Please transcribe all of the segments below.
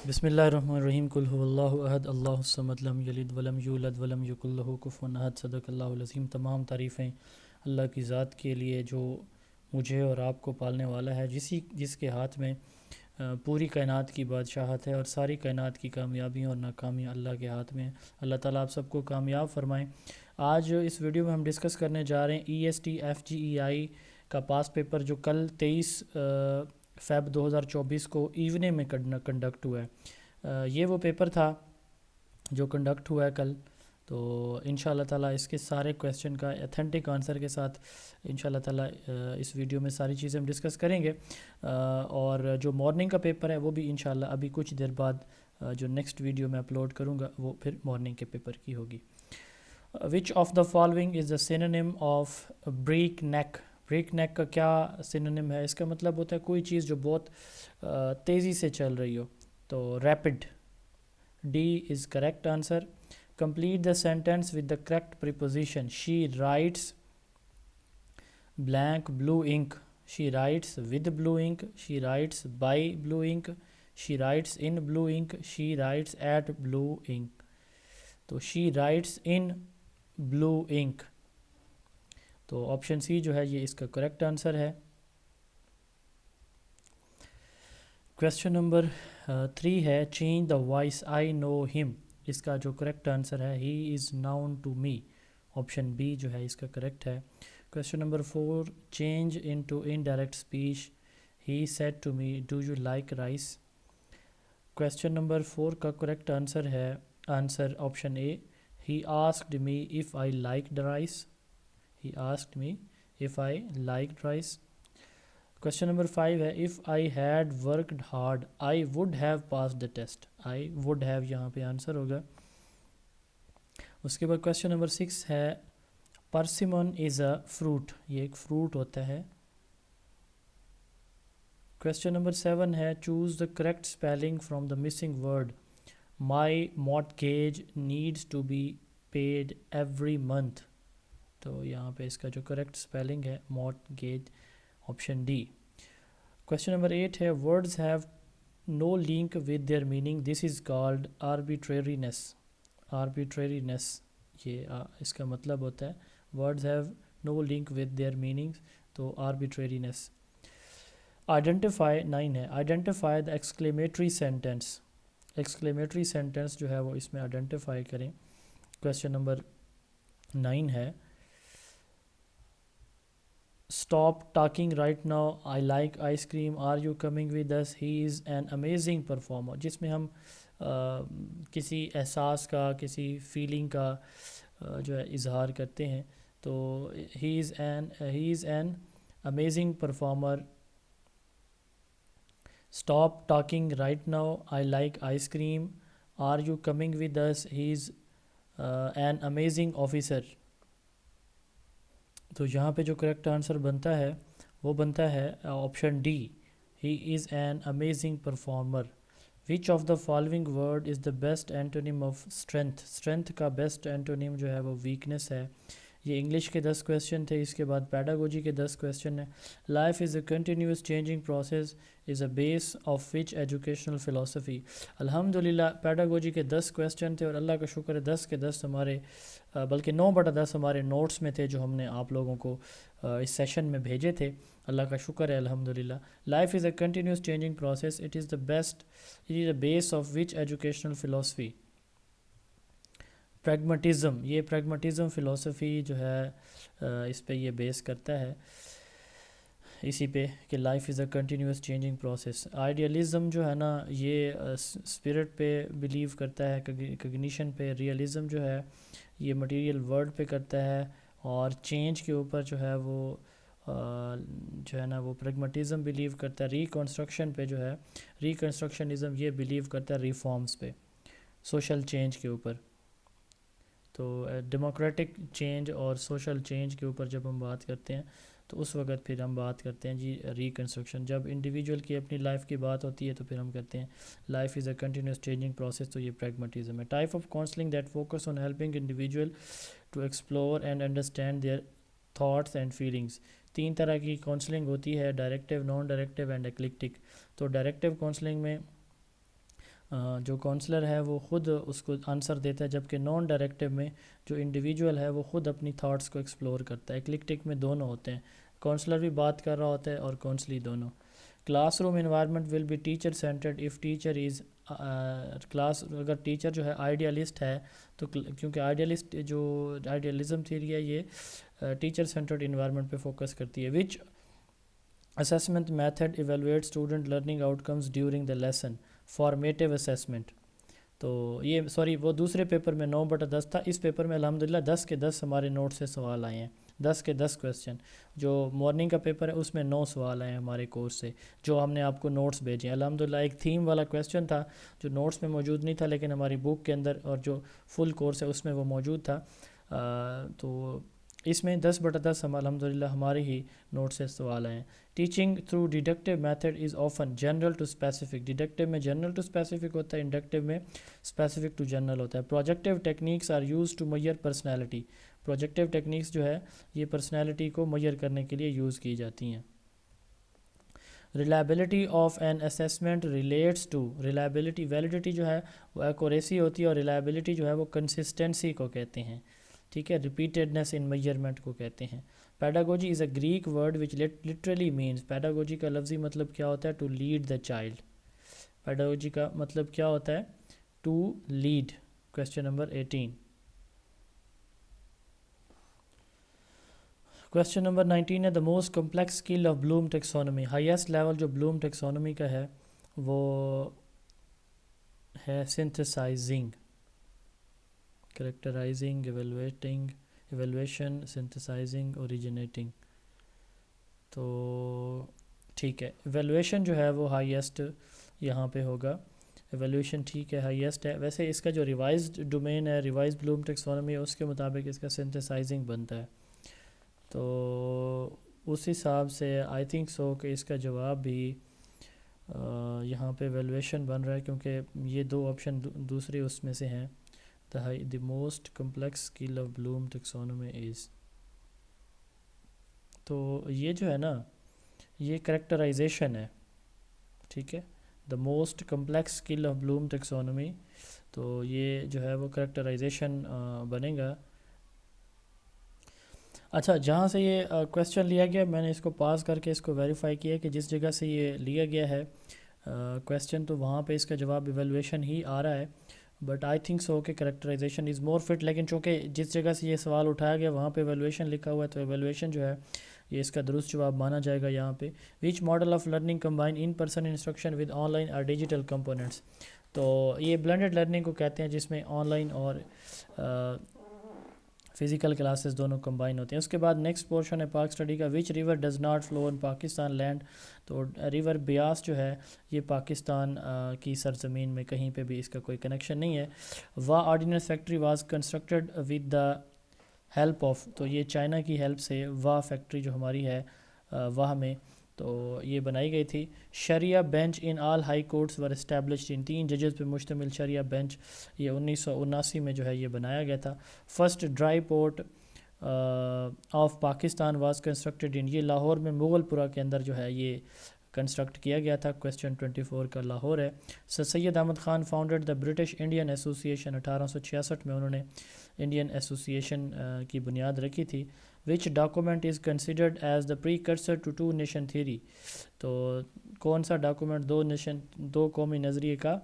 بسم اللہ الرحمن الرحیم قل هو اللہ احد اللہ الصمد لم یلد ولم یولد ولم یکن لہ کفوا احد صدق اللہ العظیم۔ تمام تعریفیں اللہ کی ذات کے لیے جو مجھے اور آپ کو پالنے والا ہے، جس کے ہاتھ میں پوری کائنات کی بادشاہت ہے، اور ساری کائنات کی کامیابیاں اور ناکامیاں اللہ کے ہاتھ میں ہیں۔ اللہ تعالیٰ آپ سب کو کامیاب فرمائیں۔ آج اس ویڈیو میں ہم ڈسکس کرنے جا رہے ہیں ESTFGEI کا پاس پیپر، جو کل 23 فیب 2024 کو ایوننگ میں کنڈکٹ ہوا ہے۔ یہ وہ پیپر تھا جو کنڈکٹ ہوا ہے کل، تو انشاءاللہ تعالیٰ اس کے سارے کویسچن کا ایتھنٹک آنسر کے ساتھ انشاءاللہ تعالیٰ اس ویڈیو میں ساری چیزیں ہم ڈسکس کریں گے، اور جو مارننگ کا پیپر ہے وہ بھی انشاءاللہ ابھی کچھ دیر بعد جو نیکسٹ ویڈیو میں اپلوڈ کروں گا وہ پھر مارننگ کے پیپر کی ہوگی۔ Which of the following is the synonym of break neck? Break neck کا کیا سینونیم ہے؟ اس کا مطلب ہوتا ہے کوئی چیز جو بہت تیزی سے چل رہی ہو، تو rapid. D is correct answer. Complete the sentence with the correct preposition. She rights blank blue ink. She writes with blue ink. She writes by blue ink. She writes in blue ink. She writes at blue ink. تو she writes in blue ink، تو option C جو ہے یہ اس کا correct answer ہے۔ Question number 3 ہے change the voice آئی نو ہم۔ اس کا جو کریکٹ آنسر ہے he is known to me, option B جو ہے اس کا کریکٹ ہے۔ Question number 4 change into indirect speech he said to me do you like rice. Question number 4 کا کریکٹ آنسر ہے option A, he asked me if I liked rice. He asked me if I liked rice. Question number 5 ہے if I had worked hard I would have pass the test. I would have یہاں پہ answer ہوگا۔ اس کے بعد question number 6 ہے پرسیمون از a fruit, یہ ایک fruit ہوتا ہے۔ کویسچن نمبر 7 ہے choose the correct spelling from the missing word. My mortgage needs to be paid every month, تو یہاں پہ اس کا جو کریکٹ اسپیلنگ ہے mortgage, option D. Question number 8 ہے words have no link with their meaning this is called arbitrariness. Arbitrariness یہ اس کا مطلب ہوتا ہے words have no link with their meaning, تو آربیٹریرینس۔ آئیڈینٹیفائی 9 ہے identify the exclamatory sentence. ایکسکلیمیٹری sentence جو ہے وہ اس میں آئیڈینٹیفائی کریں۔ کویسچن نمبر 9 ہے stop talking right now I like ice cream are you coming with us he is an amazing performer, جس میں ہم کسی احساس کا، کسی فیلنگ کا جو ہے اظہار کرتے ہیں، تو he is an amazing performer. Stop talking right now I like ice cream are you coming with us he is an amazing officer, تو یہاں پہ جو کریکٹ آنسر بنتا ہے وہ بنتا ہے option D, he is an amazing performer. Which of the following word is the best antonym of strength? Strength کا بیسٹ اینٹونیم جو ہے وہ ویکنیس ہے۔ یہ انگلش کے 10 کویسچن تھے، اس کے بعد پیڈاگوجی کے 10 کویسچن ہیں۔ Life is a continuous changing process is a base of which educational philosophy? الحمدللہ پیڈاگوجی کے 10 کویسچن تھے، اور اللہ کا شکر ہے 10 کے 10 ہمارے بلکہ 9/10 ہمارے نوٹس میں تھے جو ہم نے آپ لوگوں کو اس سیشن میں بھیجے تھے، اللہ کا شکر ہے الحمدللہ۔ Life is a continuous changing process, it is a base of which educational philosophy? Pragmatism, یہ پریگمٹزم فلاسفی جو ہے اس پہ یہ بیس کرتا ہے، اسی پہ کہ life is a continuous changing process. Idealism جو ہے نا یہ اسپرٹ پہ بلیو کرتا ہے، کگنیشن پہ۔ ریئلزم جو ہے یہ مٹیریل ورلڈ پہ کرتا ہے، اور چینج کے اوپر جو ہے وہ جو ہے نا وہ پریگمٹزم بلیو کرتا ہے۔ ریکنسٹرکشن پہ جو ہے ریکنسٹرکشنزم یہ بلیو کرتا ہے ریفارمز پہ، سوشل چینج کے اوپر۔ تو ڈیموکریٹک چینج اور سوشل چینج کے اوپر جب ہم بات کرتے ہیں تو اس وقت پھر ہم بات کرتے ہیں جی ریکنسٹرکشن۔ جب انڈیویجول کی اپنی لائف کی بات ہوتی ہے تو پھر ہم کہتے ہیں life is a continuous changing process, تو یہ پریگمٹزم ہے۔ Type of counselling that focus on helping individual to explore and understand their thoughts and feelings. 3 طرح کی کاؤنسلنگ ہوتی ہے، directive, non directive and eclectic. تو ڈائریکٹیو کاؤنسلنگ میں جو کونسلر ہے وہ خود اس کو آنسر دیتا ہے، جبکہ نان ڈائریکٹیو میں جو انڈیویجول ہے وہ خود اپنی تھاٹس کو ایکسپلور کرتا ہے۔ ایکلکٹک میں دونوں ہوتے ہیں، کونسلر بھی بات کر رہا ہوتا ہے اور کونسلی دونوں۔ Classroom environment will be teacher centred if teacher is class, اگر ٹیچر جو ہے آئیڈیالسٹ ہے تو کیونکہ آئیڈیالزم تھیوری ہے یہ ٹیچر سینٹرڈ انوائرمنٹ پہ فوکس کرتی ہے۔ Which assessment method evaluate student learning outcomes during the lesson, formative assessment. تو یہ وہ دوسرے پیپر میں 9/10 تھا، اس پیپر میں الحمدللہ 10 کے 10 ہمارے نوٹ سے سوال آئے ہیں، 10 کے 10 کویسچن۔ جو مارننگ کا پیپر ہے اس میں 9 سوال آئے ہیں ہمارے کورس سے، جو ہم نے آپ کو نوٹس بھیجے ہیں الحمدللہ۔ ایک تھیم والا کویسچن تھا جو نوٹس میں موجود نہیں تھا، لیکن ہماری بک کے اندر اور جو فل کورس ہے اس میں وہ موجود تھا۔ تو اس میں 10/10 ہم الحمدللہ ہمارے ہی نوٹ سے سوال آئے ہیں۔ Teaching through deductive method is often general to specific, deductive میں جنرل ٹو اسپیسیفک ہوتا ہے، انڈکٹیو میں اسپیسیفک ٹو جنرل ہوتا ہے۔ Projective techniques are use to measure personality, projective techniques جو ہے یہ پرسنالٹی کو میئر کرنے کے لیے یوز کی جاتی ہیں۔ Reliability of an assessment relates to, reliability validity جو ہے وہ ایکوریسی ہوتی ہے، اور ریلائبلٹی جو ہے وہ کنسسٹنسی کو کہتے ہیں، ٹھیک ہے، ریپیٹیڈنس ان میئرمنٹ کو کہتے ہیں۔ Pedagogy is a Greek word which literally means, pedagogy کا لفظی مطلب کیا ہوتا ہے؟ To lead the child. Pedagogy کا مطلب کیا ہوتا ہے؟ To lead. Question number 18۔ Question number 19 ہے the most complex skill of Bloom taxonomy, highest level جو بلوم ٹیکسونومی کا ہے وہ ہے سنتھسائزنگ، کریکٹرائزنگ، ایویلویشن، سنتھسائزنگ، اوریجنیٹنگ۔ تو ٹھیک ہے، ایویلویشن جو ہے وہ ہائیسٹ یہاں پہ ہوگا، ایویلویشن ٹھیک ہے ہائیسٹ ہے۔ ویسے اس کا جو ریوائزڈ ڈومین ہے، ریوائزڈ بلوم ٹیکسونومی ہے، اس کے مطابق اس کا سنتھسائزنگ بنتا ہے۔ تو اس حساب سے آئی تھنک سو کہ اس کا جواب بھی یہاں پہ ایویلویشن بن رہا ہے، کیونکہ یہ دو آپشن دوسرے اس میں سے ہیں۔ The most complex skill of Bloom taxonomy is, تو یہ جو ہے نا یہ کریکٹرائزیشن ہے، ٹھیک ہے، the most complex skill of Bloom taxonomy, تو یہ جو ہے وہ کریکٹرائزیشن بنے گا۔ اچھا، جہاں سے یہ کویسچن لیا گیا میں نے اس کو پاس کر کے اس کو ویریفائی کیا کہ جس جگہ سے یہ لیا گیا ہے کویسچن، تو وہاں پہ اس کا جواب ایویلویشن ہی آ رہا ہے، بٹ آئی تھنک سو کہ کریکٹرائزیشن از مور فٹ، لیکن چونکہ جس جگہ سے یہ سوال اٹھایا گیا وہاں پہ ایویلویشن لکھا ہوا ہے، تو ایویلویشن جو ہے یہ اس کا درست جواب مانا جائے گا یہاں پہ۔ Which model of learning combine in person instruction with online اور ڈیجیٹل کمپوننٹس، تو یہ بلینڈڈ لرننگ کو کہتے ہیں جس میں آن لائن اور فزیکل کلاسز دونوں کمبائن ہوتے ہیں۔ اس کے بعد نیکسٹ پورشن ہے پاک اسٹڈی کا، which river does not flow in Pakistan land, تو ریور بیاس جو ہے یہ پاکستان کی سرزمین میں کہیں پہ بھی اس کا کوئی کنیکشن نہیں ہے۔ واہ ordnance factory was constructed with the help of, تو یہ چائنا کی ہیلپ سے واہ فیکٹری جو ہماری ہے واہ میں، تو یہ بنائی گئی تھی۔ شریعہ bench in all high courts were established, ان 3 ججز پہ مشتمل شریعہ بینچ یہ 1979 میں جو ہے یہ بنایا گیا تھا۔ First dry port of Pakistan was constructed in, یہ لاہور میں مغل پورہ کے اندر جو ہے یہ کنسٹرکٹ کیا گیا تھا۔ کویسچن 24 کا لاہور ہے۔ Sir Syed Ahmad Khan founded the British Indian Association, 1866 میں انہوں نے انڈین ایسوسیشن کی بنیاد رکھی تھی۔ Which document is considered as the precursor to 2 nation theory, تو کون سا ڈاکومنٹ دو قومی نظریے کا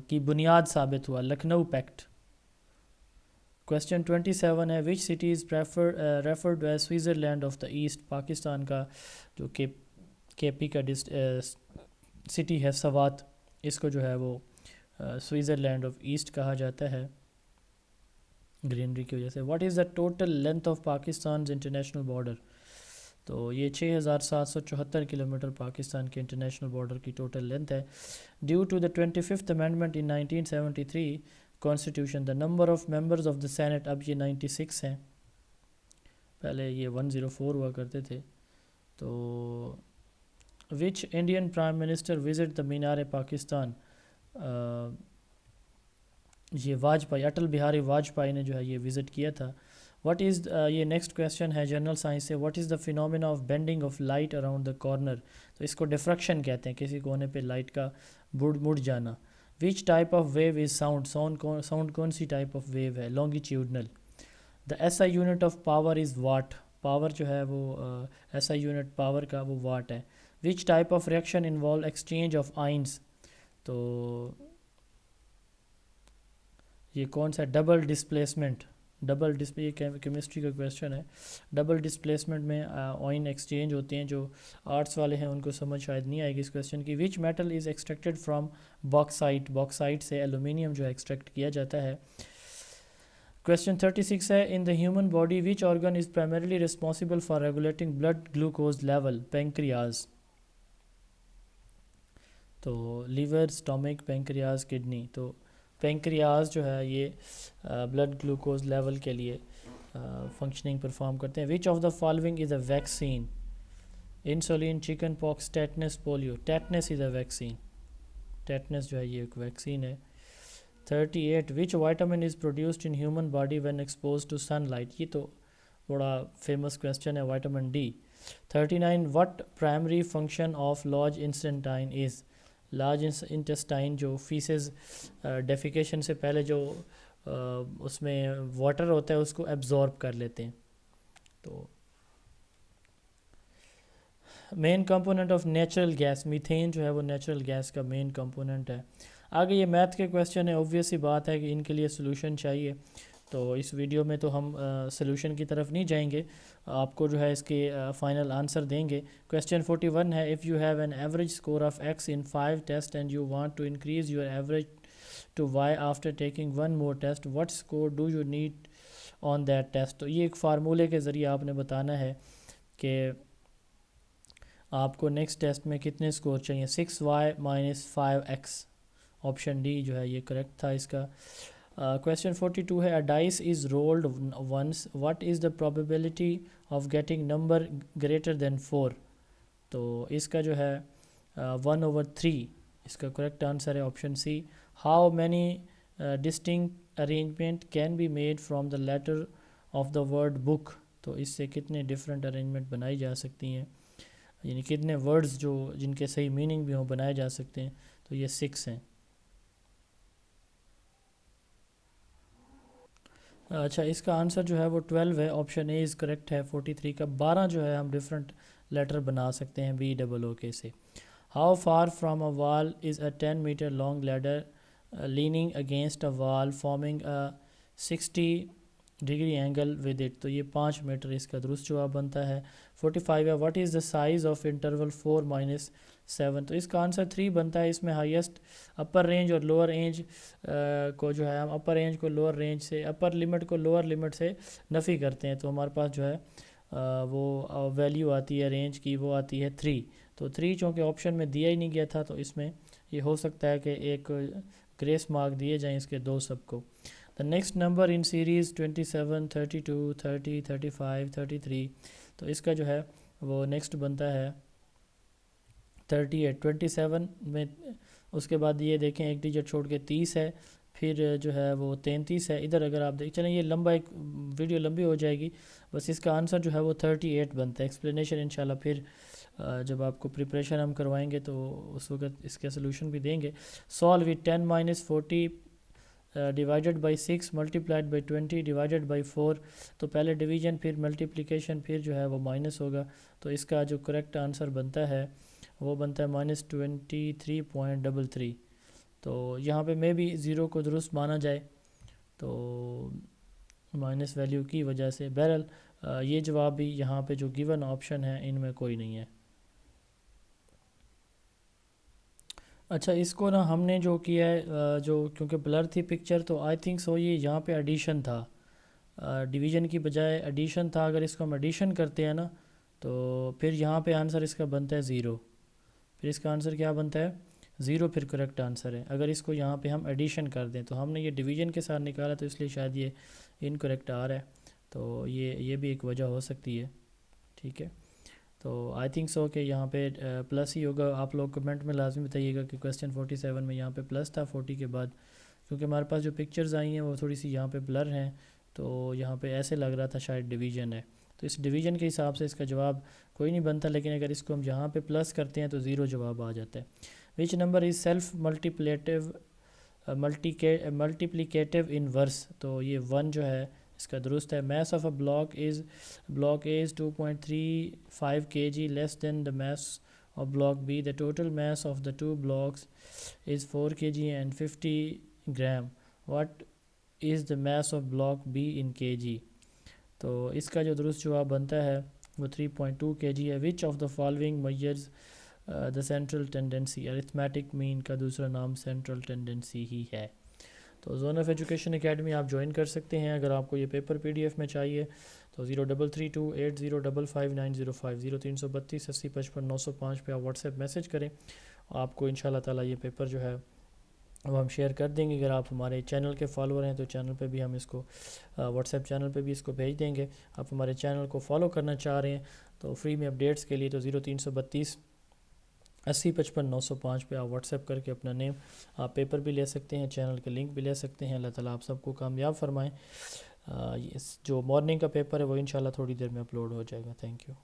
کی بنیاد ثابت ہوا؟ لکھنؤ پیکٹ۔ کویسچن 27 ہے which city is referred as Switzerland of the east, Pakistan کا جو کے پی کا سٹی ہے سوات، اس کو جو ہے وہ سوئٹزرلینڈ آف ایسٹ کہا جاتا ہے گرینری کی وجہ سے۔ What is the total length of Pakistan's international border, تو یہ 6774 کلومیٹر پاکستان کے انٹرنیشنل بارڈر کی ٹوٹل لینتھ ہے۔ Due to the 25th amendment in 1973 constitution, the number of members of the senate, اب یہ 96 ہیں، پہلے یہ 104 ہوا کرتے تھے۔ تو which Indian prime minister visit the Minar Pakistan, یہ واجپئی، اٹل بہاری واجپئی نے جو ہے یہ وزٹ کیا تھا، وٹ از یہ نیکسٹ کویشچن ہے جنرل سائنس سے. What is the phenomena of bending of light around the corner. تو اس کو ڈفریکشن کہتے ہیں, کسی کونے پہ لائٹ کا مڑ جانا. Which type of wave is sound. Sound کون سی ٹائپ آف ویو ہے؟ Longitudinal. The S I unit of power is watt. Power جو ہے وہ ایس آئی یونٹ پاور کا وہ واٹ ہے. Which type of reaction involve exchange of ions. تو یہ کون سا ڈبل ڈسپلیسمنٹ. یہ کیمسٹری کا کویشچن ہے. ڈبل ڈسپلیسمنٹ میں آئن ایکسچینج ہوتے ہیں. جو آرٹس والے ہیں ان کو سمجھ شاید نہیں آئے گی اس کویشچن کی. وچ metal is extracted from bauxite. Bauxite سے ایلومینیم جو ہے ایکسٹریکٹ کیا جاتا ہے. کویشچن 36 ہے in the human body which organ is primarily responsible for regulating blood glucose level. Pancreas. تو لیور, اسٹامک, پینکریاز, کڈنی. تو پینکریاز جو ہے یہ بلڈ گلوکوز لیول کے لیے فنکشننگ پرفارم کرتے ہیں. Which of the following is a vaccine. Insulin, chicken pox, tetanus, polio. Tetanus is a vaccine. Tetanus جو ہے یہ ایک ویکسین ہے. 38 which vitamin is produced in human body when expose to sun light. یہ تو بڑا فیمس کویشچن ہے, vitamin D. 39 what primary function of large intestine is. Large intestine جو فیسز ڈیفیکیشن سے پہلے جو اس میں واٹر ہوتا ہے اس کو ایبزارب کر لیتے ہیں. تو main component of natural gas. Methane جو ہے وہ نیچرل گیس کا مین کمپوننٹ ہے. آگے یہ میتھ کے کویشچن ہے. اوبویس سی بات ہے کہ ان کے لیے سلوشن چاہیے. تو اس ویڈیو میں تو ہم سلوشن کی طرف نہیں جائیں گے, آپ کو جو ہے اس کے فائنل آنسر دیں گے. کویشچن 41 ہے if you have an average score of X in 5 test and you want to increase your average to Y after taking 1 more test, what score do you need on that test. تو یہ ایک فارمولے کے ذریعے آپ نے بتانا ہے کہ آپ کو نیکسٹ ٹیسٹ میں کتنے اسکور چاہیے. 6y - 5x. آپشن ڈی جو ہے یہ کریکٹ تھا اس کا. کویشچن 42 ہے a dice is rolled once, what is the probability of getting number greater than 4. تو اس کا جو ہے 1/3 اس کا کریکٹ آنسر ہے option C. How many distinct arrangement can be made from the letter of the word book. تو اس سے کتنے ڈفرینٹ ارینجمنٹ بنائی جا سکتی ہیں, یعنی کتنے ورڈز جو جن کے صحیح میننگ بھی ہوں بنائے جا سکتے ہیں. تو یہ 6 ہیں. اچھا اس کا آنسر جو ہے وہ 12 ہے. آپشن اے از کریکٹ ہے 43 کا. 12 جو ہے ہم ڈفرینٹ لیٹر بنا سکتے ہیں BOOK سے. How far from a wall is a 10 metre long ladder leaning against a wall forming a 60 degree angle with it. تو یہ 5 میٹر اس کا درست جواب بنتا ہے. 45 ہے what is the size of interval 4 - 7. تو اس کا آنسر 3 بنتا ہے. اس میں ہائیسٹ اپر رینج اور لوور رینج کو جو ہے ہم اپر رینج کو لوور رینج سے, اپر لمٹ کو لوور لمٹ سے نفی کرتے ہیں. تو ہمارے پاس جو ہے وہ ویلیو آتی ہے رینج کی, وہ آتی ہے 3. تو 3 چونکہ آپشن میں دیا ہی نہیں گیا تھا تو اس میں یہ ہو سکتا ہے کہ ایک گریس مارک دیے جائیں اس کے 2 سب کو. The next number in series 27, 32, 30, 35, 33. تو اس کا جو ہے وہ نیکسٹ بنتا ہے 38. 27 میں اس کے بعد یہ دیکھیں ایک ڈیجٹ چھوڑ کے 30 ہے, پھر جو ہے وہ 33 ہے. ادھر اگر آپ دیکھ چلیں یہ لمبا ایک ویڈیو لمبی ہو جائے گی, بس اس کا آنسر جو ہے وہ 38 بنتا ہے. ایکسپلینیشن انشاءاللہ پھر جب آپ کو پریپریشن ہم کروائیں گے تو اس وقت اس کا سلوشن بھی دیں گے. Solve with 10 - 40 divided by 6 multiplied by 20 divided by 4. تو پہلے ڈویژن پھر ملٹیپلیکیشن پھر جو ہے وہ مائنس ہوگا. تو اس کا جو کریکٹ آنسر بنتا ہے وہ بنتا ہے -23.33. تو یہاں پہ میں بھی 0 کو درست مانا جائے تو مائنس ویلیو کی وجہ سے. بہرحال یہ جواب بھی یہاں پہ جو گیون آپشن ہے ان میں کوئی نہیں ہے. اچھا اس کو نا ہم نے جو کیا ہے جو کیونکہ بلر تھی پکچر تو آئی تھنک سو یہ یہاں پہ ایڈیشن تھا, ڈویژن کی بجائے ایڈیشن تھا. اگر اس کو ہم ایڈیشن کرتے ہیں نا تو پھر یہاں پہ آنسر اس کا بنتا ہے 0. پھر اس کا آنسر کیا بنتا ہے 0, پھر کریکٹ آنسر ہے. اگر اس کو یہاں پہ ہم ایڈیشن کر دیں تو ہم نے یہ ڈویژن کے ساتھ نکالا تو اس لیے شاید یہ انکریکٹ آ رہا ہے. تو یہ بھی ایک وجہ ہو سکتی ہے. ٹھیک ہے, تو آئی تھنک سو کہ یہاں پہ پلس ہی ہوگا. آپ لوگ کمنٹ میں لازمی بتائیے گا کہ کویشچن 47 میں یہاں پہ پلس تھا 40 کے بعد, کیونکہ ہمارے پاس جو پکچرز آئی ہیں وہ تھوڑی سی یہاں پہ بلر ہیں تو یہاں پہ ایسے لگ رہا تھا شاید ڈویژن ہے، تو اس ڈویژن کے حساب سے اس کا جواب کوئی نہیں بنتا، لیکن اگر اس کو ہم یہاں پہ پلس کرتے ہیں تو 0 جواب آ جاتا ہے۔ وچ نمبر از سیلف ملٹیپلیکیٹیو ان ورس، تو یہ 1 جو ہے اس کا درست ہے۔ Mass of a block A is 2.35 kg less than the mass of block B. The total mass of the two blocks is 4 kg and 50 gram. What is the mass of block B in kg؟ تو اس کا جو درست جواب بنتا ہے وہ 3.2 kg ہے۔ Which of the following measures the central tendency؟ arithmetic mean کا دوسرا نام central tendency ہی ہے۔ تو زون آف ایجوکیشن اکیڈمی آپ جوائن کر سکتے ہیں۔ اگر آپ کو یہ پیپر PDF میں چاہیے تو 033280559050 0332 8055 پہ آپ واٹس ایپ میسج کریں، آپ کو انشاءاللہ تعالیٰ یہ پیپر جو ہے وہ ہم شیئر کر دیں گے۔ اگر آپ ہمارے چینل کے فالوور ہیں تو چینل پہ بھی ہم اس کو واٹس ایپ چینل پہ بھی اس کو بھیج دیں گے۔ آپ ہمارے چینل کو فالو کرنا چاہ رہے ہیں تو فری میں اپڈیٹس کے لیے تو 0332 8055 پہ آپ واٹس ایپ کر کے اپنا نیم آپ پیپر بھی لے سکتے ہیں، چینل کے لنک بھی لے سکتے ہیں۔ اللہ تعالیٰ آپ سب کو کامیاب فرمائیں۔ جو مارننگ کا پیپر ہے وہ انشاءاللہ تھوڑی دیر میں اپلوڈ ہو جائے گا۔ Thank you.